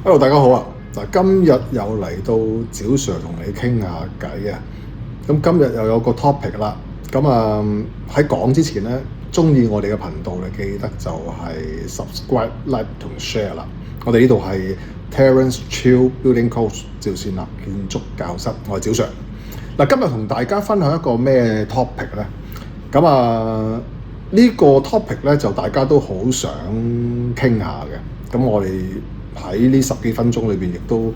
Hello，大家好啊！嗱，今日又嚟到趙 Sir 同你傾下偈啊！咁今日又有個 topic 啦。咁喺講之前咧，中意我哋嘅頻道你記得就係 subscribe、like 同 share 啦。我哋呢度係 Terence Chiu Building Coach 趙善立建築教室，我係趙 Sir。嗱，今日同大家分享一個咩 topic 咧？咁呢個 topic 咧就大家都好想傾下嘅。咁我哋喺呢10幾分鐘裏邊，亦都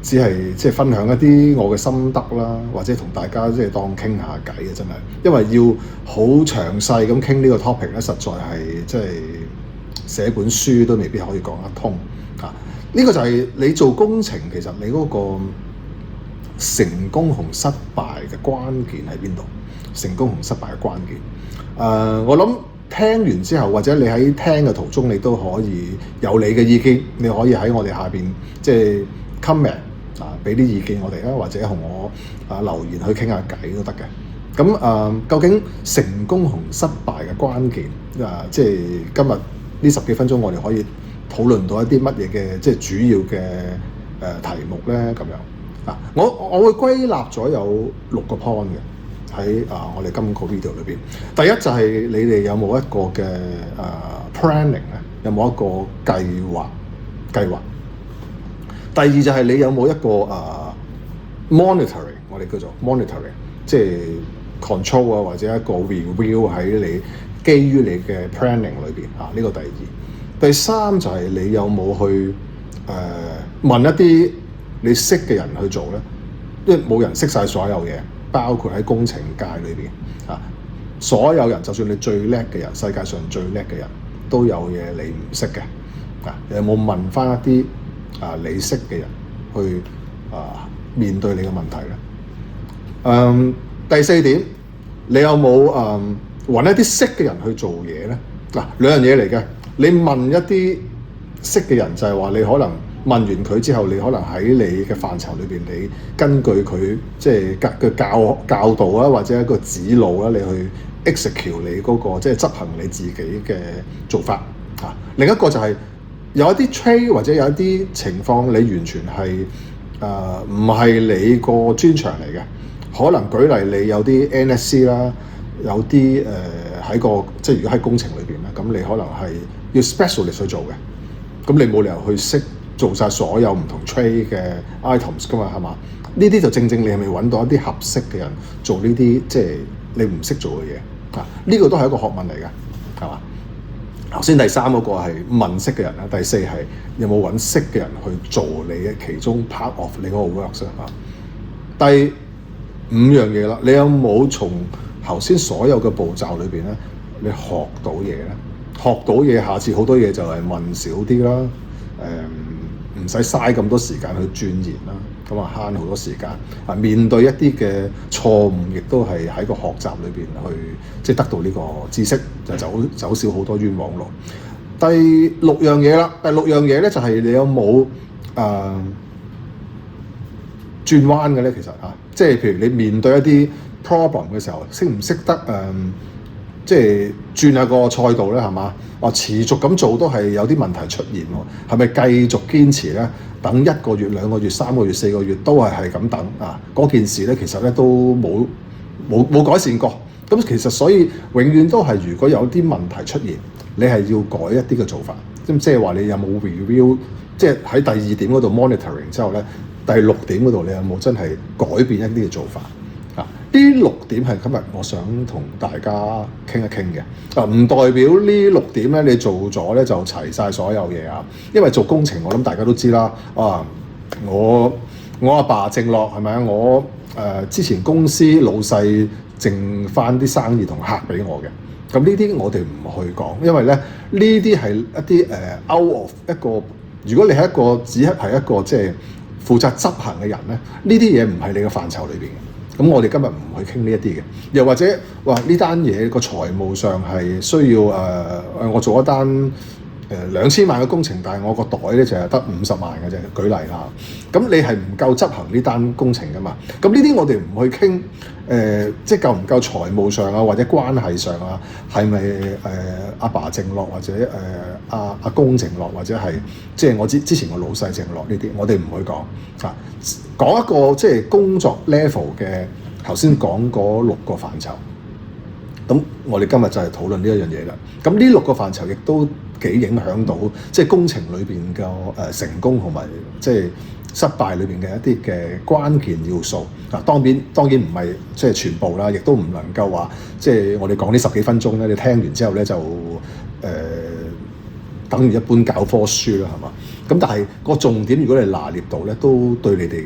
只係分享一啲我嘅心得啦，或者同大家當傾下偈嘅，真係，因為要好詳細咁傾呢個 topic 咧，實在係寫本書都未必可以講得通啊！呢個就係你做工程，其實你嗰個成功同失敗嘅關鍵喺邊度？成功同失敗嘅關鍵，我諗聽完之後，或者你喺聽嘅途中，你都可以有你嘅意見，你可以喺我哋下邊comment 俾啲意見我哋啦，或者同我留言去傾下偈都得嘅。咁究竟成功同失敗嘅關鍵今日呢10幾分鐘，我哋可以討論到一啲乜嘢嘅主要嘅題目咧？咁樣我會歸納咗有6個 point 嘅。喺我哋今個 video 裏邊，第一就係你哋有冇一個嘅planning 咧，有冇一個計劃？第二就係你有冇一個monitoring， 我哋叫做 monitoring， 即係 control 或者一個 review 喺你基於你嘅 planning 裏邊呢個第二。第三就係你有冇去問一啲你識嘅人去做咧？因為冇人識晒所有嘢。包括喺工程界裏邊所有人，就算你最叻嘅人，世界上最叻嘅人都有嘢你唔識嘅有冇問翻一啲你識嘅人去面對你嘅問題咧？第4點，你有冇揾一啲識嘅人去做嘢咧？兩樣嘢嚟嘅。你問一啲識嘅人，就係話你可能問完佢之後，你可能喺你嘅範疇裏邊，你根據佢嘅教導或者一個指路你去 execute 你嗰個執行你自己嘅做法另一個就係有一啲 trade 或者有一啲情況，你完全係唔係你個專長嚟嘅。可能舉例，你有啲 NSC 啦，有啲喺個如果喺工程裏邊咧，咁你可能係要 specialist 去做嘅。咁你冇理由去識做晒所有唔同 trade 嘅 items 噶嘛，係嘛？呢啲就正你係咪揾到一啲合適嘅人做呢啲你唔識做嘅嘢呢個都係一個學問嚟嘅，係嘛？頭先第3嗰個係問識嘅人啦，第4係有冇揾識嘅人去做你嘅其中 part of 你嗰個 works 第5樣嘢啦，你有冇從頭先所有嘅步驟裏邊咧，你學到嘢咧？學到嘢，下次好多嘢就係問少啲啦，唔使嘥咁多時間去鑽研啦，咁慳好多時間面對一啲嘅錯誤，亦都係喺個學習裏邊去得到呢個知識，就走少好多冤枉路。第6樣嘢啦，第6樣嘢咧就係你有冇轉彎嘅咧？其實譬如你面對一啲 problem 嘅時候，識唔識得轉下個賽道咧，係嘛？持續咁做都係有啲問題出現喎，係咪繼續堅持咧？等1個月、2個月、3個月、4個月都係咁等嗰件事咧，其實咧都冇改善過。咁其實所以永遠都係，如果有啲問題出現，你係要改一啲嘅做法。即係話你有冇 review？即係喺第2點嗰度 monitoring 之後咧，第6點嗰度你有冇真係改變一啲嘅做法？呢6點係今日我想同大家傾一傾嘅。唔代表呢6點咧，你做咗咧就齊晒所有嘢因為做工程，我諗大家都知啦。我阿爸淨落係咪啊？我之前公司老細剩翻啲生意同客俾我嘅。咁呢啲我哋唔去講，因為咧呢啲係一啲out of 一個。如果你係一個只係一個負責執行嘅人咧，呢啲嘢唔係你嘅範疇裏邊嘅。咁我哋今日唔去傾呢一啲嘅，又或者話呢單嘢個財務上係需要我做一單2000萬嘅工程，但係我個袋咧就係得50萬嘅啫。舉例啦，咁你係唔夠執行呢單工程噶嘛？咁呢啲我哋唔去傾即係夠唔夠財務上啊，或者關係上啊，係咪阿爸淨落或者阿公淨落，或者係即係我之前個老細淨落呢啲，我哋唔會講啊。講一個即係工作 level 嘅頭先講嗰6個範疇。咁我哋今日就係討論呢一樣嘢啦。咁呢6個範疇亦都幾影響到即係工程裏邊嘅成功同埋即係失敗裏邊嘅一啲嘅關鍵要素。嗱，當然唔係即係全部啦，亦都唔能夠話即係我哋講呢10幾分鐘咧，你聽完之後咧就等於一般教科書啦，係嘛？咁但係個重點，如果你拿捏到咧，都對你哋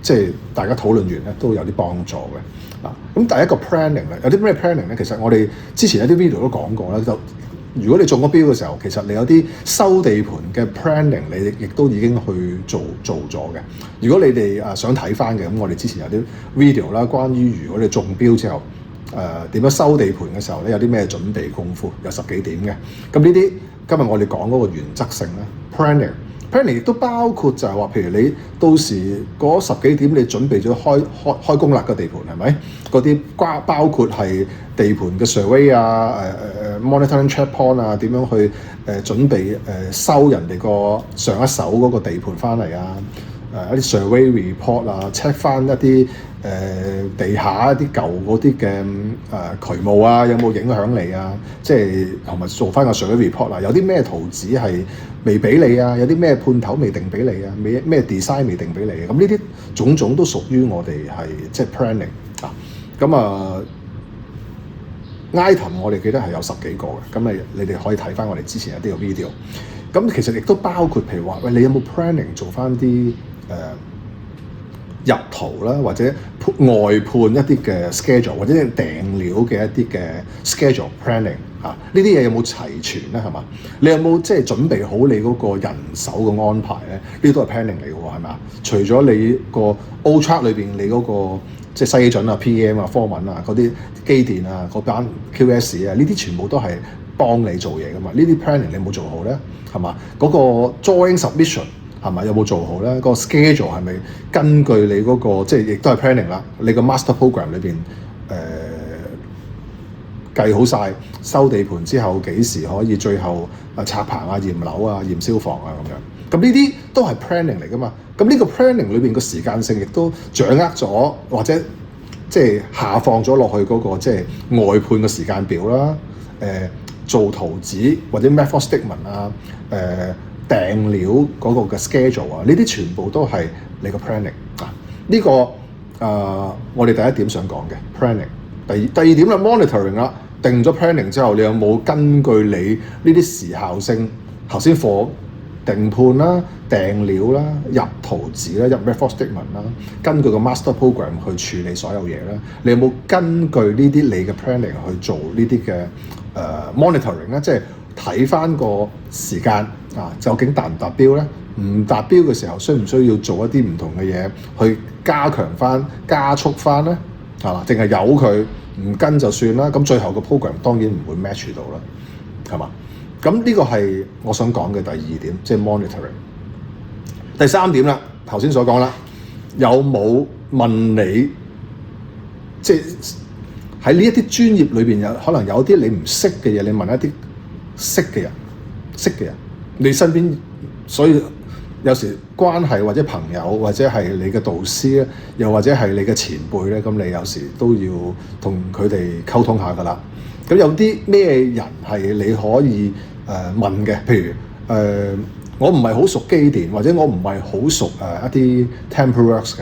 即係大家討論完咧都有啲幫助嘅。咁第一個 planning 咧，有啲咩 planning 咧？其實我哋之前有啲 video 都講過啦。就如果你中咗標嘅時候，其實你有啲收地盤嘅 planning，你亦都已經去做咗嘅。如果你哋想睇翻嘅，咁我哋之前有啲 video 啦，關於如果你中標之後點樣收地盤嘅時候咧，有啲咩準備功夫，有10幾點嘅。咁呢啲今日我哋講嗰個原則性咧 planning 亦都包括就係話，譬如你到時嗰10幾點你準備咗開工啦個地盤係咪？嗰啲包括係地盤嘅 survey 啊、monitoring check point 啊，點樣去準備收人哋個上一手嗰個地盤翻嚟啊，一啲 survey report 啊 ，check 翻一啲地下一啲舊嗰啲嘅渠務啊，有冇影響你啊？即係同埋做翻個 survey report 啊，有啲咩圖紙係未俾你啊？有啲咩判頭未定俾你啊？咩 design 未定俾你啊？咁呢啲種種都屬於我哋係即係 planning 啊。咁item 我哋記得係有10幾個嘅，咁你哋可以睇翻我哋之前一啲嘅 video。咁其實亦都包括譬如話，喂，你有冇 planning 做翻啲入圖啦，或者外判一啲嘅 schedule， 或者訂料嘅一啲嘅 schedule planning 嚇，呢啲嘢有冇齊全咧？係嘛？你有冇即係準備好你嗰個人手嘅安排咧？呢啲都係 planning 嚟嘅喎，係嘛？除咗你個 O chart 裏邊你嗰個即係西準啊、PM 啊、科文啊嗰啲機電啊、嗰班 QS 啊，呢啲全部都係幫你做嘢噶嘛？呢啲 planning 你有冇做好咧？係嘛？嗰個 drawing submission 係咪有冇做好咧？個 schedule 係咪根據你嗰個即係亦都係 planning 啦？你個 master program 裏邊計好晒收地盤之後幾時可以最後拆棚啊、驗樓啊、驗消防啊咁樣。咁呢啲都係 planning 嚟噶嘛？咁呢個 planning 裏邊個時間性亦都掌握咗，或者即係下放咗落去嗰個即係外判嘅時間表啦。做圖紙或者 method statement 啊。訂料嗰個嘅 schedule 啊，呢啲全部都係你個 planning 啊。呢個我哋第一點想講嘅 planning。第二點啦 monitoring 啦，定咗 planning 之後，你有冇根據你呢啲時效性頭先課定判啦、訂料啦、入圖紙啦、入 method statement 啦，根據個 master program 去處理所有嘢咧？你有冇根據呢啲你嘅 planning 去做呢啲嘅monitoring 咧？即係睇翻個時間啊，究竟達唔達標咧？唔達標嘅時候，需唔需要做一啲唔同嘅嘢去加強翻、加速翻咧？係嘛？定係由佢唔跟就算啦？咁最後個 program 當然唔會 match 到啦，係嘛？咁呢個係我想講嘅第二點，即係 monitoring。第三點啦，頭先所講啦，有冇問你即係喺呢一啲專業裏邊有可能有啲你唔識嘅嘢，你問一啲識嘅人，你身邊，所以有時關係或者朋友或者係你嘅導師咧，又或者係你嘅前輩咧，咁你有時都要同佢哋溝通下噶啦。咁有啲咩人係你可以問嘅？譬如我唔係好熟機電，或者我唔係好熟一啲 temporary works 嘅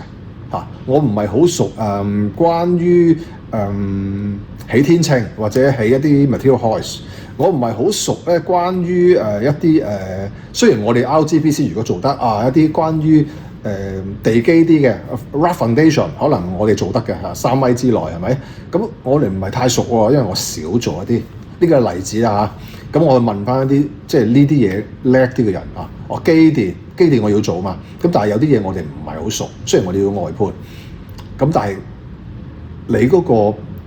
嚇，我唔係好熟關於起天秤或者起一啲 material hoist。我唔係好熟咧，關於一啲雖然我哋 RGBC 如果做得一啲關於地基啲嘅 rough foundation， 可能我哋做得嘅3米之內係咪？咁我哋唔係太熟喎，因為我少做一啲呢個例子啊。咁我問翻一啲即係呢啲嘢叻啲嘅人啊，我機電我要做嘛。咁但係有啲嘢我哋唔係好熟，雖然我哋要外判，咁但係你嗰個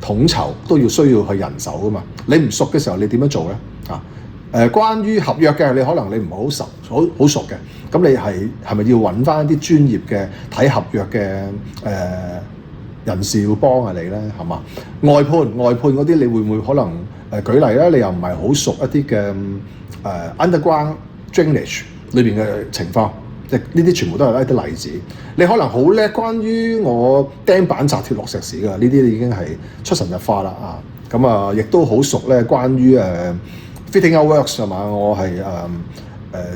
統籌都需要去人手噶嘛？你唔熟嘅時候，你點樣做咧？關於合約嘅，你可能你唔係好熟嘅，咁你係咪要揾翻啲專業嘅睇合約嘅人士要幫下你咧？係嘛？外判嗰啲，你會唔會可能舉例咧？你又唔係好熟一啲嘅underground drainage 裏邊嘅情況，即係呢啲全部都係一啲例子。你可能好叻關於我釘板紮鐵落石屎㗎，呢啲已經係出神入化啦啊！咁啊，亦都好熟咧，關於fitting out works 係嘛？我係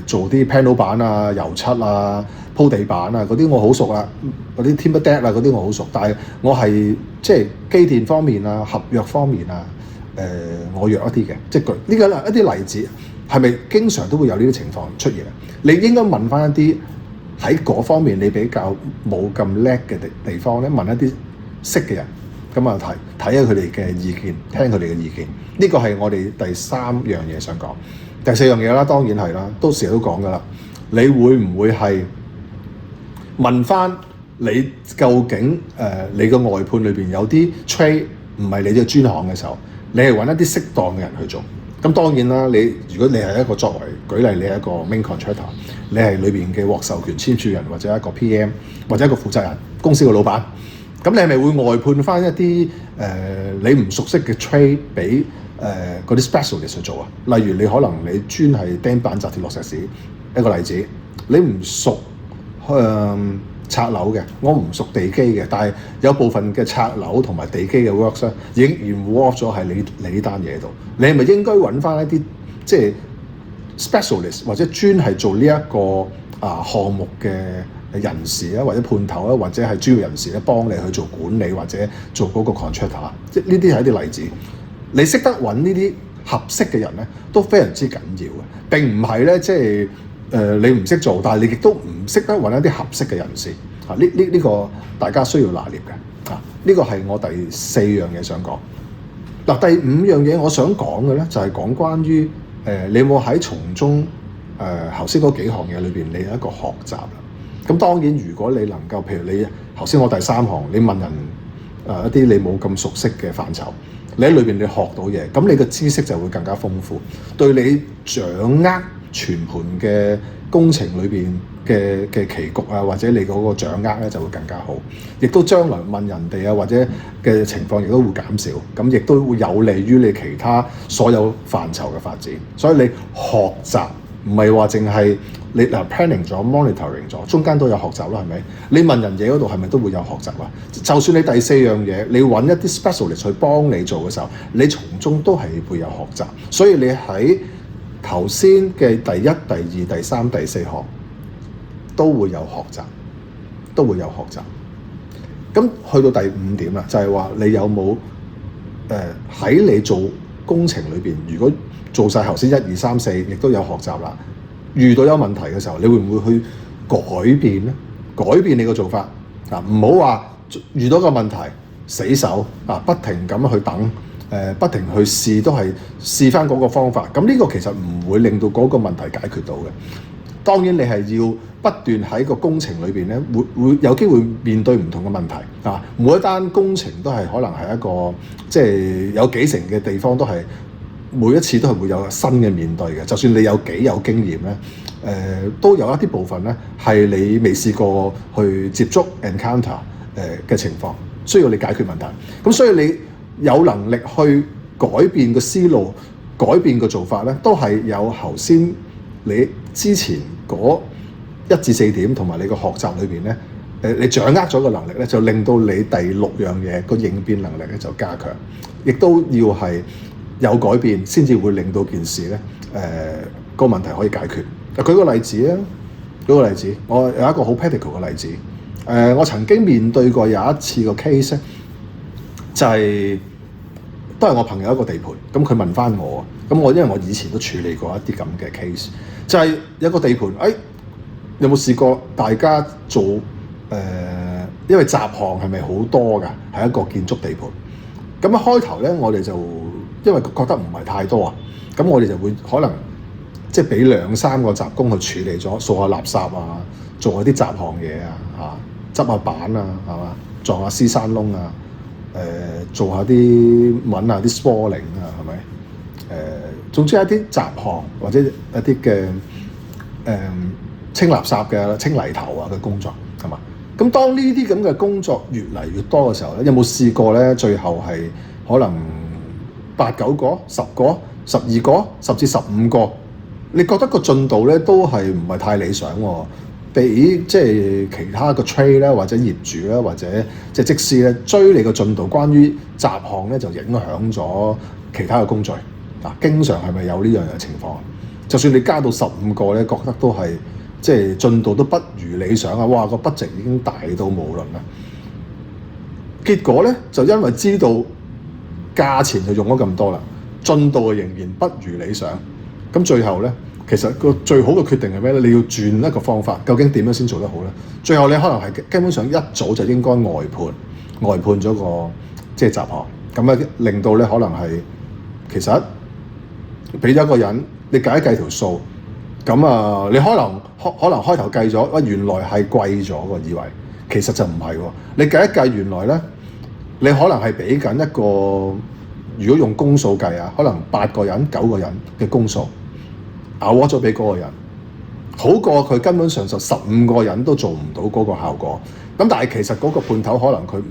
做啲 panel 板啊、油漆啊、鋪地板啊嗰啲我好熟啦，嗰啲 timber deck 啊嗰啲我好熟，但係我係即係機電方面啊、合約方面啊，我弱一啲嘅，即係呢個一啲例子係咪經常都會有呢啲情況出現啊？你應該問翻一啲喺嗰方面你比較冇咁叻嘅地方咧，問一啲識嘅人。咁啊睇下佢哋嘅意見，聽佢哋嘅意見。呢個係我哋第三樣嘢想講。第四樣嘢啦，當然係啦，都成日都講噶啦。你會唔會係問翻你究竟你個外判裏邊有啲 trade 唔係你嘅專項嘅時候，你係揾一啲適當嘅人去做。咁當然啦，如果你係一個作為舉例，你係一個 main contractor，你係裏邊嘅獲授權簽署人或者一個 PM 或者一個負責人，公司嘅老闆。咁你係咪會外判翻一啲你唔熟悉嘅 trade 俾嗰啲 specialist 去做啊？例如你可能你專係釘板紮鐵落石屎，一個例子，你唔熟拆樓嘅，我唔熟地基嘅，但係有部分嘅拆樓同埋地基嘅 works 咧已經 involve 咗喺你呢單嘢度，你係咪應該揾翻一啲即係 specialist 或者專係做呢一個項目嘅人士啊，或者判頭啊，或者係專業人士咧，幫你去做管理或者做嗰個 contractor， 即係呢啲係一啲例子。你識得揾呢啲合適嘅人咧，都非常之緊要嘅。並唔係咧，即係你唔識做，但係你亦都唔識得揾一啲合適嘅人士啊。呢個大家需要拿捏嘅啊。呢個係我第四樣嘢想講。嗱，第五樣嘢我想講嘅咧，就係講關於你有冇喺從中頭先嗰幾項嘢裏邊，你有一個學習啦。咁當然，如果你能夠，譬如你頭先我第三項，你問人一啲你冇咁熟悉嘅範疇，你喺裏邊你學到嘢，咁你嘅知識就會更加豐富，對你掌握全盤嘅工程裏邊嘅棋局啊，或者你嗰個掌握咧就會更加好，亦都將來問人哋啊或者嘅情況亦都會減少，咁亦都會有利於你其他所有範疇嘅發展。所以你學習唔係話淨係你planning 咗 monitoring 咗，中間都有學習啦，係咪？你問人嘢嗰度係咪都會有學習啊？就算你第四樣嘢，你揾一啲 specialist 去幫你做嘅時候，你從中都係會有學習。所以你喺頭先嘅第一、第二、第三、第四項都會有學習，都會有學習。咁去到第五點啦，就係話你有冇喺你做工程裏邊，如果做晒頭先1、2、3、4，亦都有學習啦。遇到有問題嘅時候，你會唔會去改變咧？改變你個做法啊，唔好話遇到個問題死守啊，不停咁去等，不停去試，都係試翻嗰個方法。咁呢個其實唔會令到嗰個問題解決到嘅。當然你係要不斷喺個工程裏邊咧，會有機會面對唔同嘅問題啊。每一單工程都係可能係一個即係有幾成嘅地方都係。每一次都係會有新嘅面對嘅，就算你有幾有經驗咧，都有一啲部分咧係你未試過去接觸 encounter 嘅情況，需要你解決問題。咁所以你有能力去改變個思路、改變個做法咧，都係有頭先你之前嗰1至4點同埋你個學習裏邊咧，你掌握咗個能力咧，就令到你第6樣嘢個應變能力咧就加強，亦都要係。有改變先至會令到件事咧，個問題可以解決。舉個例子啊，我有一個好 practical 嘅例子。我曾經面對過有一次個 case 咧，就係都係我朋友一個地盤，咁佢問翻我，咁我因為我以前都處理過一啲咁嘅 case，就係有個地盤，有冇試過大家做因為雜項係咪好多㗎？係一個建築地盤。咁一開頭咧，我哋就因為覺得唔係太多啊，咁我哋就會可能即係俾2、3個雜工去處理咗，掃下垃圾啊，做下啲雜項嘢啊，執下板啊，係嘛，撞下絲山窿啊，做下啲揾下啲 spalling 啊，係咪？總之一啲雜項或者一啲嘅清垃圾嘅、清泥頭啊嘅工作係嘛？咁當呢啲咁嘅工作越嚟越多嘅時候咧，有冇試過咧？最後係可能8、9個、10個、12個，甚至15個，你覺得個進度咧都係唔係太理想喎？比即係其他個 trade 咧，或者業主咧，或者即係則師咧追你個進度，關於雜項咧就影響咗其他嘅工序嗱。經常係咪有呢樣嘅情況？就算你加到15個咧，覺得都係即係進度都不如理想啊！哇，個 budget 已經大到無倫啦。結果咧就因為知道價錢就用咗咁多啦，進度仍然不如理想。咁最後咧，其實個最好嘅決定係咩咧？你要轉一個方法，究竟點樣先做得好咧？最後你可能係根本上一早就應該外判咗個即係雜項，咁咧令到咧可能係其實俾咗一個人，你計一計條數，咁啊你可能開頭計咗，原來係貴咗喎，以為其實就唔係喎。你計一計原來咧，你可能係俾緊一個，如果用工數計啊，可能8個人、9個人嘅工數。outsource咗俾嗰個人，好過佢根本上就15個人都做唔到嗰個效果。咁但係其實嗰個判頭可能佢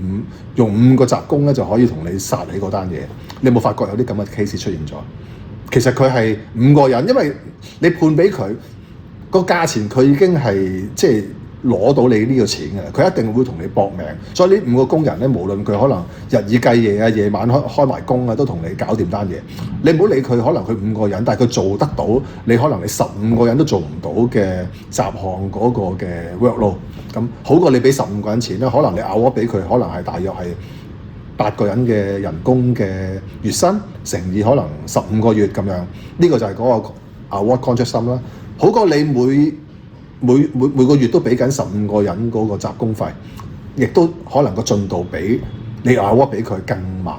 用5個雜工咧就可以同你殺起嗰單嘢。你有冇發覺有啲咁嘅 case 出現咗？其實佢係5個人，因為你判俾佢個價錢，佢已經係即係攞到你呢個錢嘅，佢一定會同你搏命。所以呢5個工人咧，無論佢可能日以繼夜啊，夜晚開埋工啊，都同你搞掂單嘢。你唔好理佢，可能佢5個人，但係佢做得到，你可能你15個人都做唔到嘅雜項嗰個嘅 workload。咁好過你俾15個人錢啦，可能你outsource俾佢，可能係大約係8個人嘅人工嘅月薪乘以可能15個月咁樣。呢個就係嗰個 outsource contract sum啦。好過你每個月都俾緊15個人嗰個雜工費，亦都可能個進度比你outsource俾佢更慢。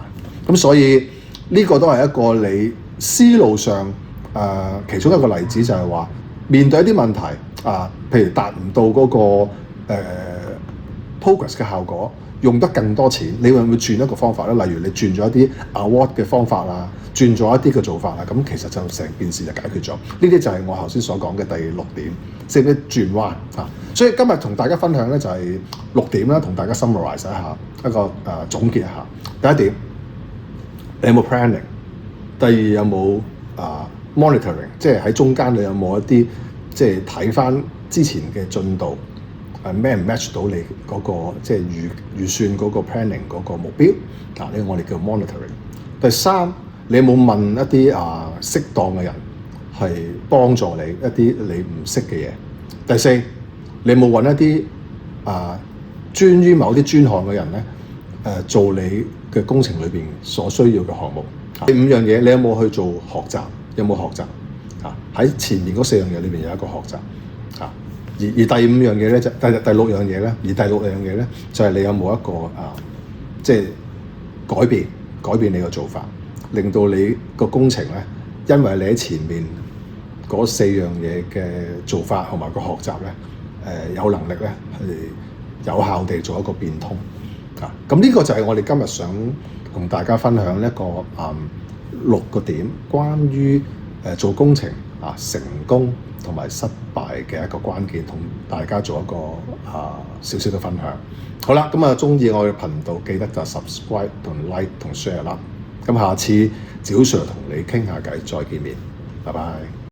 咁所以呢個都係一個你思路上其中一個例子，就係話面對一啲問題譬如達唔到嗰個progress 嘅效果，用得更多錢，你會唔會轉一個方法咧？例如你轉咗一啲 outsource 嘅方法啊，轉咗一啲嘅做法啊，咁其實就成件事就解決咗。呢啲就係我頭先所講嘅第6點，識唔識轉彎啊？所以今日同大家分享咧就係6點啦，同大家 summarize 一下一個總結一下。第一點，你有冇 planning？ 第二，有冇monitoring？ 即係喺中間你有冇一啲即係睇翻之前嘅進度咩唔 match 到你嗰個即係預算嗰個 planning 嗰個目標？呢個我哋叫 monitoring。第三，你有冇問一啲適當嘅人係幫助你一啲你唔識嘅嘢？第四，你有冇揾一啲專於某啲專項嘅人咧做你嘅工程裏邊所需要嘅項目？第5樣嘢，你有冇去做學習？有冇學習？喺前面嗰4樣嘢裏邊有一個學習。而第5樣嘢咧，就第6樣嘢咧，而第6樣嘢咧，就係你有冇一個即係改變你個做法，令到你個工程咧，因為你喺前面嗰4樣嘢嘅做法同埋個學習咧，有能力咧係有效地做一個變通。咁呢個就係我哋今日想同大家分享一個6個點，關於做工程成功同埋失敗嘅一個關鍵，同大家做一個少少嘅分享。好啦，咁鍾意我嘅頻道，記得就 subscribe 同 like 同 share 啦。咁下次趙 Sir 同你傾下偈，再見面，拜拜。